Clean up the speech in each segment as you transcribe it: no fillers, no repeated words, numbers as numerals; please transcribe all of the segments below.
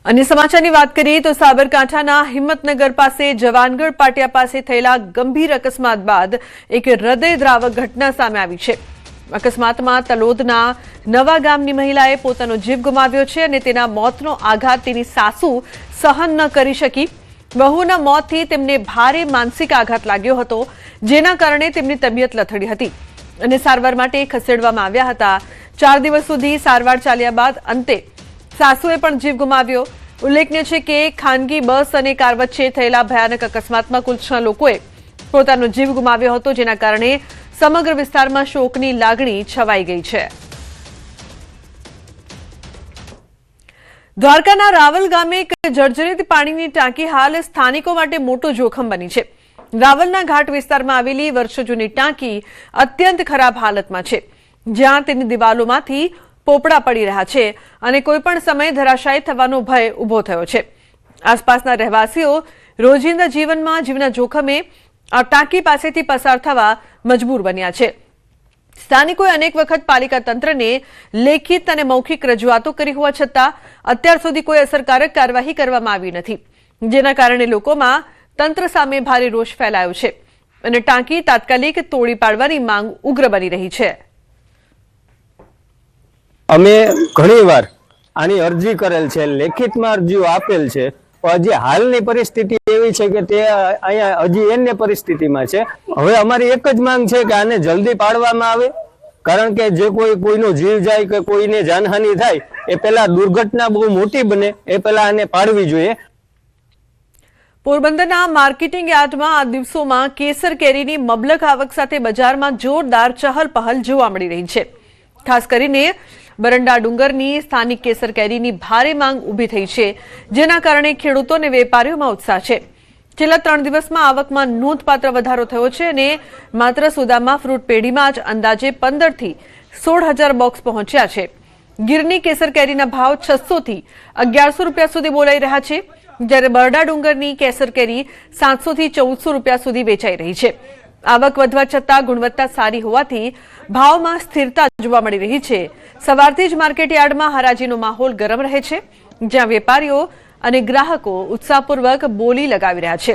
अन्य समाचाરની વાત કરીએ તો સાબરકાંઠાના હિંમતનગર પાસે જવાનગઢ પાટિયા પાસે થયેલા ગંભીર અકસ્માત બાદ એક હૃદયદ્રાવક ઘટના સામે આવી છે। અકસ્માતમાં તલોદના નવા ગામની મહિલાએ પોતાનો જીવ ગુમાવ્યો છે અને તેના મોતનો આઘાત તેની સાસુ સહન ન કરી શકી। વહુના મોતથી તેમને ભારે માનસિક આઘાત લાગ્યો હતો, જેના કારણે તેમની તબિયત લથડી હતી અને સારવાર માટે ખસેડવામાં આવ્યા હતા। 4 દિવસ સુધી સારવાર ચાલ્યા બાદ અંતે सासुए पण जीव गुमाव्यो। उल्लेखनीय है कि खानगी बस और कार वच्चे थयेला भयानक अकस्मात में कुल 6 लोकोए पोतानो जीव गुमाव्यो हतो, जेना कारणे समग्र विस्तार में शोकनी लागणी छवाई गई है। द्वारकाना रावल गामे एक जर्जरित पाणीनी टांकी हाल स्थानिको माटे मोटो जोखम बनी है। रावलना घाट विस्तारमां आवेली वर्षो जूनी टांकी अत्यंत खराब हालतमां छे, ज्यां तेनी दिवालोमांथी पोपड़ा पड़ी रहा है और कोईपण समय धराशायी थवानो भय उभो थयो छे। आसपासना रहवासीओ रोजिंदा जीवन में जीवना जोखमे आ टांकी पासेथी पसार थवा मजबूर बन्या छे। स्थानिकोए अनेक वखत पालिका तंत्रने लेखित और मौखिक रजूआतो करी होवा छतां अत्यार सुधी कोई असरकारक कार्यवाही करवामां आवी नथी, जेना कारणे लोकोमां तंत्र सामे भारे रोष फैलायो छे अने टांकी तात्कालिक तोड़ी पाडवानी मांग उग्र बनी रही है। अमे घणीवार आनी अरजी करेल छे, लेखित में अरजीओ आपेल छे, हजी हालनी परिस्थिति एवी छे के ते अहींया हजी एने परिस्थिति में छे। हवे अमारी एक ज मांग छे के आने जल्दी पाडवामां आवे, कारण के जे कोईनो जीव जाय के कोईने जानहानि थाय ए पेला दुर्घटना बहु मोटी बने ए पेला आने पाडवी जोईए। पोरबंदरना मार्केटिंग यार्डमां आ दिवसोमां केसर केरीनी मबलक आवक साथे बजारमां जोरदार चहल पहल जोवा मळी रही छे। खास करीने बरंडा डूंगरनी स्थानिक केसर केरीनी भारे मांग उभी थई छे, जेना कारणे खेडूतो ने वेपारीओमां उत्साह छे। छेल्ला 3 दिवसमां आवकमां नोंधपात्र वधारो थयो छे અને मात्र सुदामा फ्रूट पेढीमां ज अंदाजे 15 થી 16,000 બોક્સ પહોંચ્યા છે। ગીરની કેસર કેરીના ભાવ 600 થી 1100 રૂપિયા સુધી બોલાઈ રહ્યા છે, જ્યારે બરડા ડુંગરની કેસર કેરી 700 થી 1400 રૂપિયા સુધી વેચાઈ રહી છે। आवक વધવા છતાં ગુણવત્તા સારી હોવાથી ભાવમાં સ્થિરતા જોવા મળી રહી છે। સવારથી જ માર્કેટ યાર્ડમાં હરાજીનો માહોલ ગરમ રહે છે, જ્યાં વેપારીઓ અને ગ્રાહકો ઉત્સાહપૂર્વક બોલી લગાવી રહ્યા છે।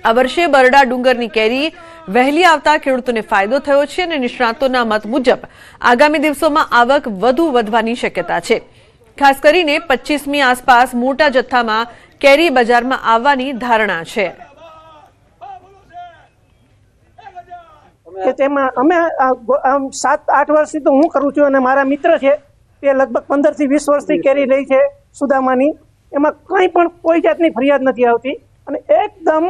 આ વર્ષે બરડા ડુંગરની કેરી વહેલી આવતા ખેડૂતોને ફાયદો થયો છે અને નિષ્ણાતોના મત મુજબ આગામી દિવસોમાં આવક વધુ વધવાની શક્યતા છે। ખાસ કરીને 25મી આસપાસ મોટા જથ્થામાં કેરી બજારમાં આવવાની ધારણા છે। કે તેમાં અમે 7-8 વર્ષથી તો હું કરું છું અને મારા મિત્ર છે તે લગભગ 15 થી 20 વર્ષથી કેરી લઈ છે સુદામાની। એમાં કંઈ પણ કોઈ જાતની ફરિયાદ નથી આવતી અને એકદમ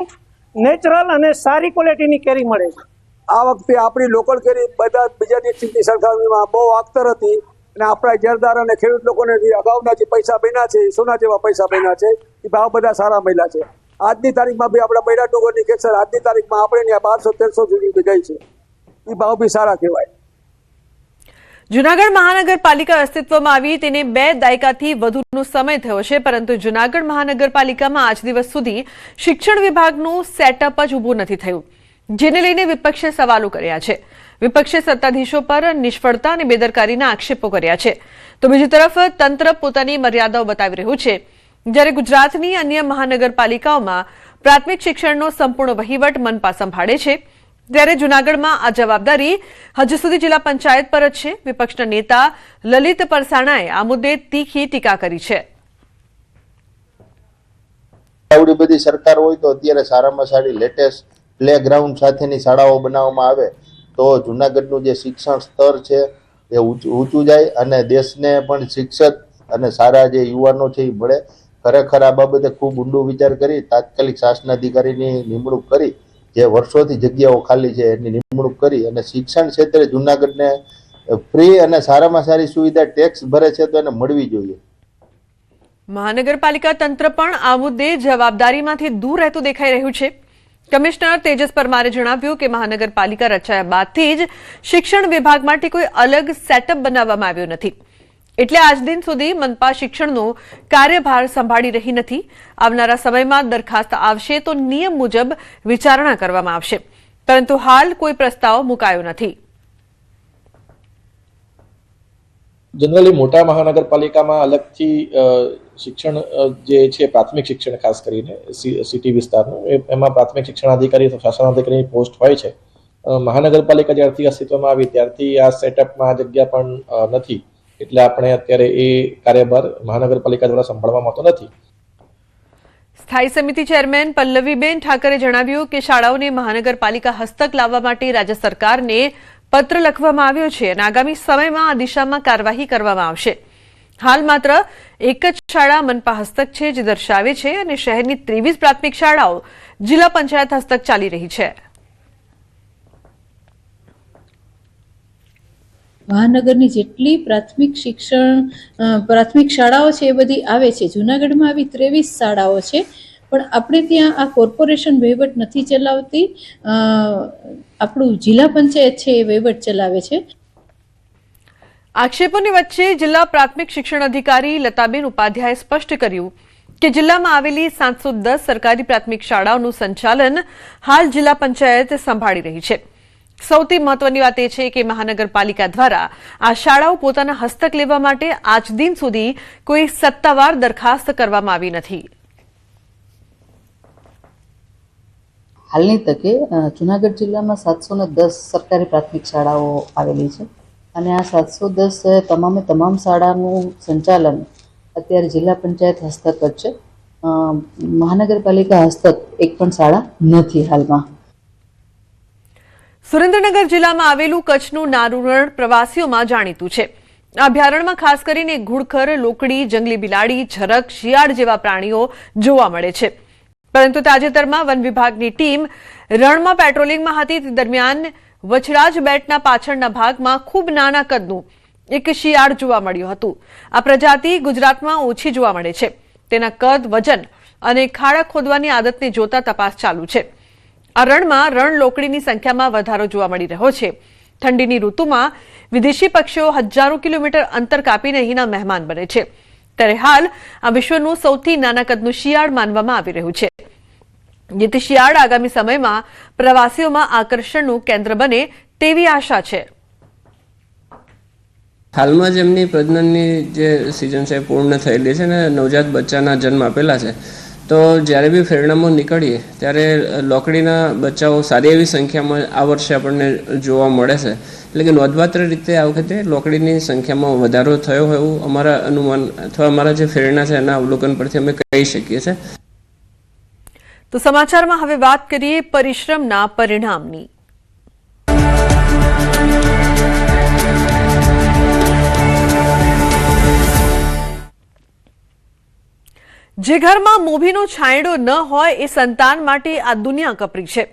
નેચરલ અને સારી ક્વોલિટીની કેરી મળે છે। આ વખતે આપણી લોકલ કેરી બધા બીજા દેશની સરખામણીમાં બહુ આગતર હતી અને આપણા જરદાર અને ખેડૂત લોકોને જે અગાઉના જે પૈસા બન્યા છે, સોના જેવા પૈસા બન્યા છે, એ ભાવ બધા સારા મળ્યા છે। આજની તારીખમાં બી આપણા બૈરા ડુંગરની કેસર આજની તારીખમાં આપણે ત્યાં 1200-1300 સુધી ગઈ છે, એ ભાવ બી સારા કહેવાય। જૂનાગઢ મહાનગરપાલિકા અસ્તિત્વમાં આવી તેને 2 દાયકાથી વધુનો સમય થયો છે, પરંતુ જૂનાગઢ મહાનગરપાલિકામાં આજ દિવસ સુધી શિક્ષણ વિભાગનું સેટઅપ જ ઊભું નથી થયું, જેને લઈને વિપક્ષે સવાલો કર્યા છે। વિપક્ષે સત્તાધીશો પર નિષ્ફળતા અને બેદરકારીના આક્ષેપો કર્યા છે, તો બીજી તરફ તંત્ર પોતાની મર્યાદાઓ બતાવી રહ્યું છે। જ્યારે ગુજરાતની અન્ય મહાનગરપાલિકાઓમાં પ્રાથમિક શિક્ષણનો સંપૂર્ણ વહીવટ મનપા સંભાળે છે, ત્યારે જૂનાગઢમાં આ જવાબદારી હજુ સુધી જિલ્લા પંચાયત પર જ છે। વિપક્ષના નેતા લલિત પરસાણાએ આ મુદ્દે તીખી ટીકા કરી છે। આવડી બધી સરકાર હોય તો અત્યારે સારામાં સારી લેટેસ્ટ પ્લેગ્રાઉન્ડ સાથેની શાળાઓ બનાવવામાં આવે તો જૂનાગઢનું જે શિક્ષણ સ્તર છે એ ઊંચું જાય અને દેશને પણ શિક્ષક અને સારા જે યુવાનો છે એ મળે। ખરેખર આ બાબતે ખૂબ ઊંડો વિચાર કરી તાત્કાલિક શાસનાધિકારીની નિમણૂક કરી જે વર્ષોથી જગ્યાઓ ખાલી છે એની નિમણૂક કરી અને શિક્ષણ ક્ષેત્રે જૂનાગઢને ફ્રી અને સારામાં સારી સુવિધા ટેક્સ ભરે છે તો એને મળવી જોઈએ। મહાનગરપાલિકા તંત્ર પણ આ મુદ્દે જવાબદારીમાંથી દૂર રહેતું દેખાઈ રહ્યું છે। કમિશનર તેજસ પરમારે જણાવ્યું કે મહાનગરપાલિકા રચાયા બાદથી જ શિક્ષણ વિભાગ માટે કોઈ અલગ સેટઅપ બનાવવામાં આવ્યો નથી, એટલે આજ દિન સુધી મનપા શિક્ષણનો કાર્યભાર સંભાળી રહી નથી। આવનારા સમયમાં દરખાસ્ત આવશે તો નિયમ મુજબ વિચારણા કરવામાં આવશે, પરંતુ હાલ કોઈ પ્રસ્તાવ મુકાયો નથી। जनरली मोटा महानगरपालिकामां अलगथी શિક્ષણ જે છે પ્રાથમિક શિક્ષણ ખાસ કરીને સિટી વિસ્તારનું એમાં પ્રાથમિક શિક્ષણાધિકારી અથવા શાસનાધિકારીની પોસ્ટ હોય છે. મહાનગરપાલિકા જ્યારથી અસ્તિત્વમાં આવી ત્યારથી આ સેટઅપમાં આ જગ્યા પણ નથી, એટલે આપણે અત્યારે એ કાર્યભાર મહાનગરપાલિકા દ્વારા સંભાળવામાં આવતો નથી. સ્થાયી સમિતિ ચેરમેન પલ્લવીબેન ઠાકરે જણાવ્યું કે શાળાઓને મહાનગરપાલિકા હસ્તક લાવવા માટે રાજ્ય સરકારને પત્ર લખવામાં આવ્યો છે અને આગામી સમયમાં આ દિશામાં કાર્યવાહી કરવામાં આવશે. હાલ માત્ર એક જ શાળા મનપા હસ્તક છે, જે દર્શાવે છે અને શહેરની 23 પ્રાથમિક શાળાઓ જિલ્લા પંચાયત હસ્તક ચાલી રહી છે. મહાનગરની જેટલી પ્રાથમિક શાળાઓ છે એ બધી આવે છે. જુનાગઢમાં આવી 23 શાળાઓ છે, પણ આપણે ત્યાં આ કોર્પોરેશન વહીવટ નથી ચલાવતી, આપણું જિલ્લા પંચાયત છે એ વહીવટ ચલાવે છે. આક્ષેપોની વચ્ચે જિલ્લા પ્રાથમિક શિક્ષણ અધિકારી લતાબેન ઉપાધ્યાયે સ્પષ્ટ કર્યું કે જિલ્લામાં આવેલી 710 સરકારી પ્રાથમિક શાળાઓનું સંચાલન હાલ જિલ્લા પંચાયત સંભાળી રહી છે. સૌથી મહત્વની વાત એ છે કે મહાનગરપાલિકા દ્વારા આ શાળાઓ પોતાના હસ્તક લેવા માટે આજ દિન સુધી કોઈ સત્તાવાર દરખાસ્ત કરવામાં આવી નથી. હાલની તકે જુનાગઢ જિલ્લામાં 710 સરકારી પ્રાથમિક શાળાઓ આવેલી છે અને આ 710 તમામ શાળાનું સંચાલન અત્યારે જિલ્લા પંચાયત હસ્તક જ છે. મહાનગરપાલિકા હસ્તક એક પણ શાળા નથી હાલમાં. સુરેન્દ્રનગર જિલ્લામાં આવેલું કચ્છનું નાનું રણ પ્રવાસીઓમાં જાણીતું છે. આ અભયારણ્યમાં ખાસ કરીને ઘુડખર, લોકડી, જંગલી બિલાડી, ઝરખ, શિયાળ જેવા પ્રાણીઓ જોવા મળે છે. પરંતુ તાજેતરમાં વન વિભાગની ટીમ રણમાં પેટ્રોલિંગમાં હતી તે દરમિયાન વછરાજ બેટના પાછળના ભાગમાં ખૂબ નાના કદનું એક શિયાળ જોવા મળ્યું હતું. આ પ્રજાતિ ગુજરાતમાં ઓછી જોવા મળે છે. તેના કદ, વજન અને ખાડા ખોદવાની આદતને જોતા તપાસ ચાલુ છે. આ રણમાં રણ લોકડીની સંખ્યામાં વધારો જોવા મળી રહ્યો છે. ઠંડીની ઋતુમાં વિદેશી પક્ષીઓ હજારો કિલોમીટર અંતર કાપીને અહીંના મહેમાન બને છે. ત્યારે હાલ આ વિશ્વનું સૌથી નાના કદનું શિયાળ માનવામાં આવી રહ્યું છે. જેથી શિયાળ આગામી સમયમાં પ્રવાસીઓમાં આકર્ષણનું કેન્દ્ર બને તેવી આશા છે. હાલમાં જ એમની પ્રજનનની જે સિઝન છે પૂર્ણ થયેલી છે અને નવજાત બચ્ચાના જન્મ આપેલા છે. તો જ્યારે બી ફેરણામાં નીકળીએ ત્યારે લોકડીના બચ્ચાઓ સારી એવી સંખ્યામાં આ વર્ષે આપણને જોવા મળે છે. એટલે કે નોંધપાત્ર રીતે આ વખતે લોકડીની સંખ્યામાં વધારો થયો હોય એવું અમારા અનુમાન અથવા અમારા જે ફેરણા છે એના અવલોકન પરથી અમે કહી શકીએ છીએ. તો સમાચારમાં હવે વાત કરીએ પરિશ્રમના પરિણામની. જે ઘરમાં મોભીનો છાંયડો ન હોય એ સંતાન માટે આ દુનિયા કપરી છે.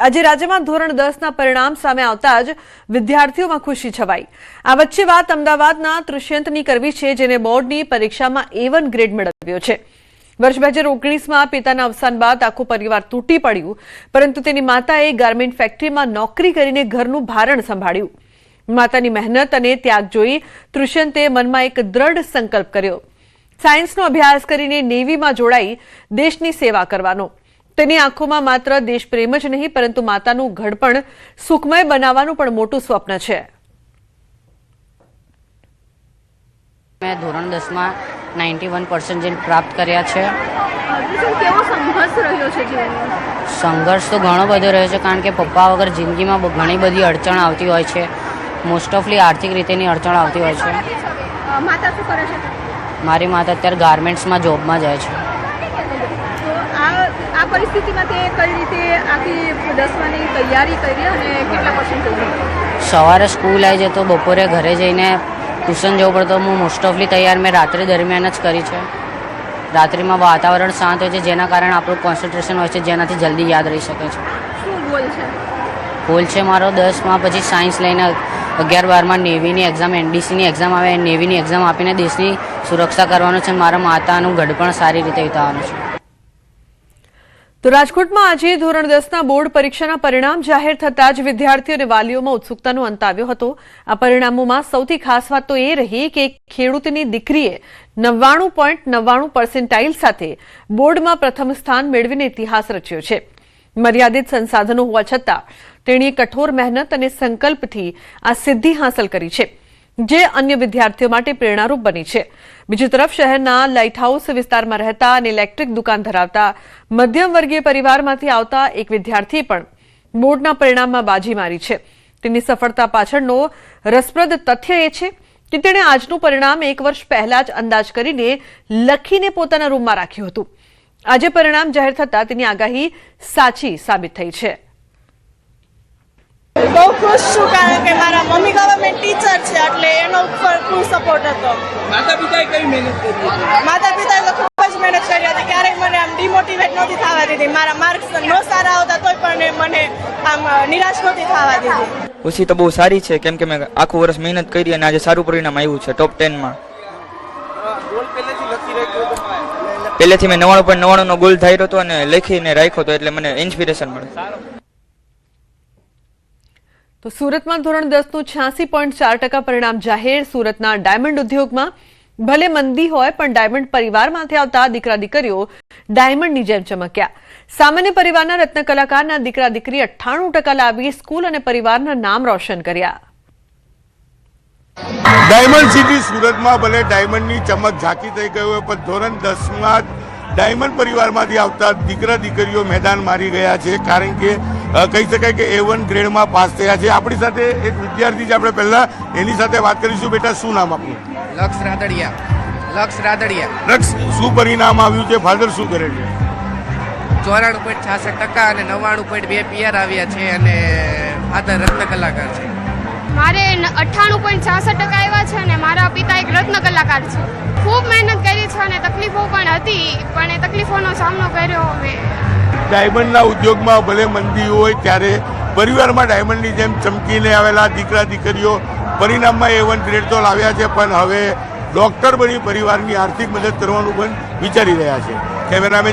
આજે રાજ્યમાં ધોરણ 10ના પરિણામ સામે આવતા જ વિદ્યાર્થીઓમાં ખુશી છવાઈ. આ વચ્ચે વાત અમદાવાદના તૃષ્યંતની કરવી છે, જેને બોર્ડની પરીક્ષામાં A1 ગ્રેડ મેળવ્યો છે. વર્ષ 2019માં પિતાના અવસાન બાદ આખું પરિવાર તૂટી પડ્યું, પરંતુ તેની માતાએ ગાર્મેન્ટ ફેક્ટરીમાં નોકરી કરીને ઘરનું ભારણ સંભાળ્યું. માતાની મહેનત અને ત્યાગ જોઈ તૃષ્યંતે મનમાં એક દ્રઢ સંકલ્પ કર્યો. સાયન્સનો અભ્યાસ કરીને નેવીમાં જોડાઈ દેશની સેવા કરવાનો. તેની આંખોમાં માત્ર દેશપ્રેમ જ નહીં, પરંતુ માતાનું ઘડપણ સુખમય બનાવવાનું પણ મોટું સ્વપ્ન છે. મેં ધોરણ 10માં 91% પ્રાપ્ત કર્યા છે. કેવો સંઘર્ષ રહ્યો છે જીવનમાં? સંઘર્ષ તો ઘણો બધો રહ્યો છે, કારણ કે પપ્પા વગર જિંદગીમાં ઘણી બધી અડચણ આવતી હોય છે. મોસ્ટ ઓફલી આર્થિક રીતેની અડચણ આવતી હોય છે. માતા શું કરે છે? મારી માતા અત્યારે ગાર્મેન્ટ્સમાં જોબમાં જાય છે. આ પરિસ્થિતિમાં તે કઈ રીતે આખી 10માની તૈયારી કરી અને કેટલા પર્સન્ટ? સવારે સ્કૂલ આવી જતો, બપોરે ઘરે જઈને ટ્યુશન જવું પડતો. હું મોસ્ટ ઓફલી તૈયાર મેં રાત્રિ દરમિયાન જ કરી છે. રાત્રિમાં વાતાવરણ શાંત હોય છે, જેના કારણે આપણું કોન્સન્ટ્રેશન હોય છે, જેનાથી જલ્દી યાદ રહી શકે છે. શું ગોલ છે? ગોલ છે મારો 10માં પછી સાયન્સ લઈને 11-12માં નેવીની એક્ઝામ, NDCની એક્ઝામ આવે, નેવીની એક્ઝામ આપીને દેશની સુરક્ષા કરવાનું છે. મારા માતાનું ઘડપણ સારી રીતે વિતાવવાનું છે. તો રાજકોટમાં આજે ધોરણ 10ના બોર્ડ પરીક્ષાના પરિણામ જાહેર થતા જ વિદ્યાર્થીઓ અને વાલીઓમાં ઉત્સુકતાનો અંત આવ્યો હતો. આ પરિણામોમાં સૌથી ખાસ વાત તો એ રહી કે ખેડૂતની દીકરીએ 99.99% સાથે બોર્ડમાં પ્રથમ સ્થાન મેળવીને ઇતિહાસ રચ્યો છે. મર્યાદિત સંસાધનો હોવા છતાં તેણીએ કઠોર મહેનત અને સંકલ્પથી આ સિદ્ધિ હાંસલ કરી છે. જે અન્ય વિદ્યાર્થીઓ માટે પ્રેરણારૂપ બની છે. બીજી તરફ શહેરના લાઇટ હાઉસ વિસ્તારમાં રહેતા અને ઇલેક્ટ્રિક દુકાન ધરાવતા મધ્યમ વર્ગીય પરિવારમાંથી આવતા એક વિદ્યાર્થીએ પણ બોર્ડના પરિણામમાં બાજી મારી છે. તેની સફળતા પાછળનો રસપ્રદ તથ્ય એ છે કે તેણે આજનું પરિણામ 1 વર્ષ પહેલા જ અંદાજ કરીને લખીને પોતાના રૂમમાં રાખ્યું હતું. આજે પરિણામ જાહેર થતાં તેની આગાહી સાચી સાબિત થઈ છે. બહુ ખુશ છું કારણ કે મારા મમ્મી ગવર્મેન્ટ ટીચર છે એટલે એનો ઉપર ફૂલ સપોર્ટ હતો. માતા પિતાએ કઈ મહેનત કરી? માતા પિતાએ તો ખૂબ જ મહેનત કરી હતી. ક્યારેય મને આમ ડિમોટિવેટ નહોતી થવા દીધી. મારા માર્ક્સ ન સારા આવતા તોય પણ મને આમ નિરાશ નહોતી થવા દીધી. ખુશી તો બહુ સારી છે કેમ કે મેં આખું વર્ષ મહેનત કરી અને આજે સારું પરિણામ આવ્યું છે ટોપ 10 માં. પહેલેથી મેં 99.99 નો ગોલ ધાર્યો હતો અને લખીને રાખ્યો હતો એટલે મને ઇન્સ્પિરેશન મળે. તો સુરતમાં ધોરણ 10 નું 86.4% પરિણામ જાહેર. સુરતના ડાયમંડ ઉદ્યોગમાં ભલે મંદી હોય પણ ડાયમંડ પરિવારમાંથી આવતા દીકરા દીકરીઓ ડાયમંડની જેમ ચમક્યા. સામાન્ય પરિવારના રત્ન કલાકારના દીકરા દીકરી 98% લાવી સ્કૂલ અને પરિવારના નામ રોશન કર્યા. ડાયમંડ સિટી સુરતમાં ભલે ડાયમંડની ચમક ઝાંકી થઈ ગઈ હોય પણ ધોરણ 10માં ડાયમંડ પરિવારમાંથી આવતા દીકરા દીકરીઓ મેદાન મારી ગયા છે. કારણ કે કહી શકાય કે A1 ગ્રેડમાં પાસ થયા છે. આપણી સાથે એક વિદ્યાર્થી છે, આપણે પહેલા એની સાથે વાત કરીશું. બેટા, શું નામ આપનું? લક્ષ રાદડિયા. લક્ષ, શું પરિણામ આવ્યું છે? ફાધર શું કરે છે? 94.66% અને 99.2 PR આવ્યા છે અને ફાધર રત્ન કલાકાર છે. મારે 98.66% આવ્યા છે અને મારા પિતા એક રત્ન કલાકાર છે. ખૂબ મહેનત કરી છે અને તકલીફો પણ હતી પણ એ તકલીફોનો સામનો કર્યો. હવે ડાયમંડના ઉદ્યોગમાં ભલે મંદી હોય ત્યારે પરિવારમાં ડાયમંડની જેમ ચમકીને આવેલા દીકરા દીકરીઓ પરિણામમાં A1 ગ્રેડ તો લાવ્યા છે પણ હવે ડોક્ટર બની પરિવારની આર્થિક મદદ કરવાનું પણ વિચારી રહ્યા છે. કેમેરામેન